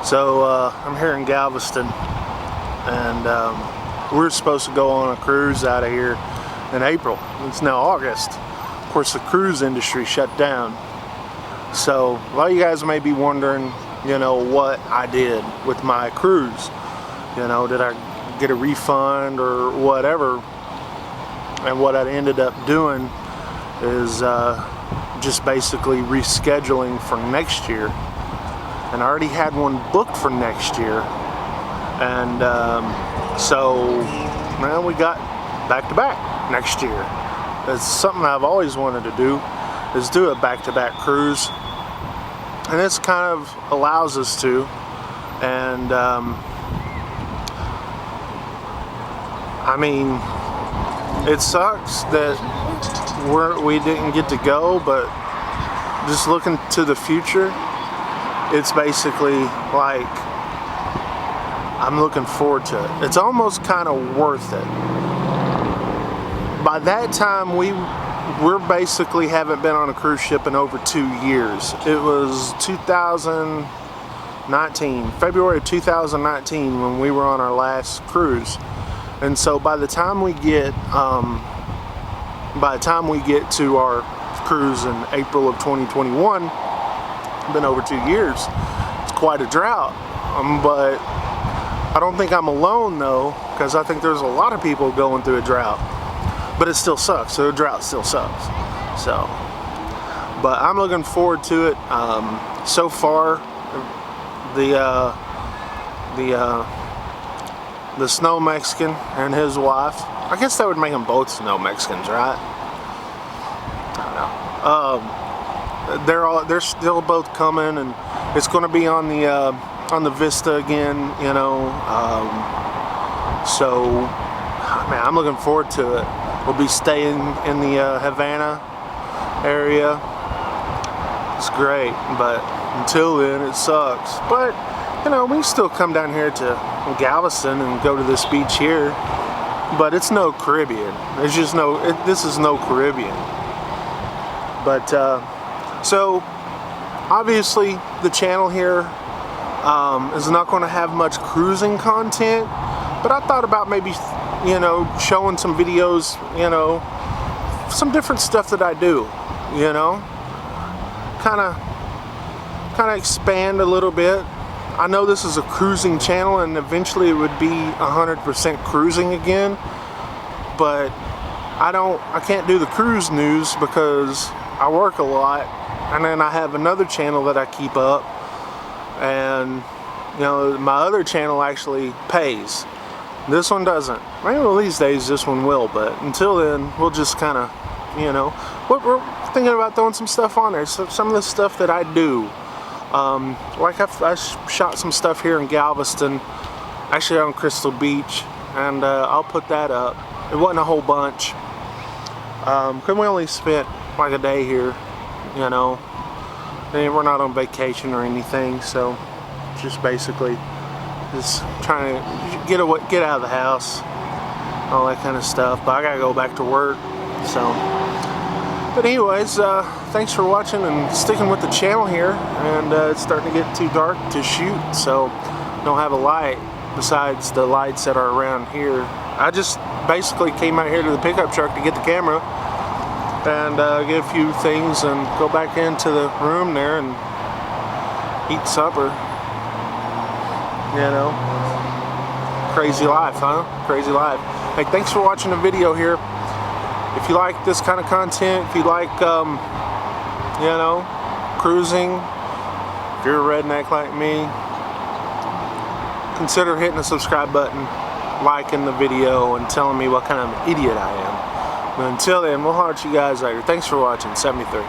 So I'm here in Galveston, and we're supposed to go on a cruise out of here in April. It's now August. Of course, the cruise industry shut down. So a lot of you guys may be wondering, you know, what I did with my cruise. You know, did I get a refund or whatever? And what I ended up doing is just basically rescheduling for next year. And I already had one booked for next year. And so now we got back-to-back next year. It's something I've always wanted to do, is do a back-to-back cruise. And this kind of allows us to. And I mean, it sucks that we didn't get to go, but just looking to the future, it's basically like I'm looking forward to it. It's almost kind of worth it. By that time, we're basically haven't been on a cruise ship in over 2 years. It was 2019, February of 2019, when we were on our last cruise. And so by the time we get to our cruise in April of 2021, been over 2 years. It's quite a drought, but I don't think I'm alone though, because I think there's a lot of people going through a drought. But it still sucks. So the drought still sucks. So, but I'm looking forward to it. So far, the Snow Mexican and his wife. I guess that would make them both Snow Mexicans, right? I don't know. They're still both coming, and it's going to be on the Vista again, you know. So, man, I'm looking forward to it. We'll be staying in the Havana area. It's great, but until then, it sucks. But you know, we can still come down here to Galveston and go to this beach here. But it's no Caribbean. There's just no. This is no Caribbean. But so obviously the channel here is not going to have much cruising content, but I thought about maybe, you know, showing some videos, you know, some different stuff that I do, you know, kind of expand a little bit. I know this is a cruising channel, and eventually it would be 100% cruising again, but I can't do the cruise news because I work a lot, and then I have another channel that I keep up, and you know, my other channel actually pays. This one doesn't. Well, these days this one will, but until then, we'll just kind of, you know, we're thinking about throwing some stuff on there. So some of the stuff that I do, like I shot some stuff here in Galveston, actually on Crystal Beach, and I'll put that up. It wasn't a whole bunch, because we only spent like a day here, you know. And we're not on vacation or anything, so just basically just trying to get out of the house, all that kind of stuff. But I gotta go back to work, so. But anyways, thanks for watching and sticking with the channel here. And it's starting to get too dark to shoot, so don't have a light besides the lights that are around here. I just basically came out here to the pickup truck to get the camera and get a few things and go back into the room there and eat supper. You know, crazy life, huh? Crazy life. Hey, thanks for watching the video here. If you like this kind of content, if you like, you know, cruising, if you're a redneck like me, consider hitting the subscribe button, liking the video, and telling me what kind of idiot I am. But until then, we'll holler at you guys later. Thanks for watching. 73.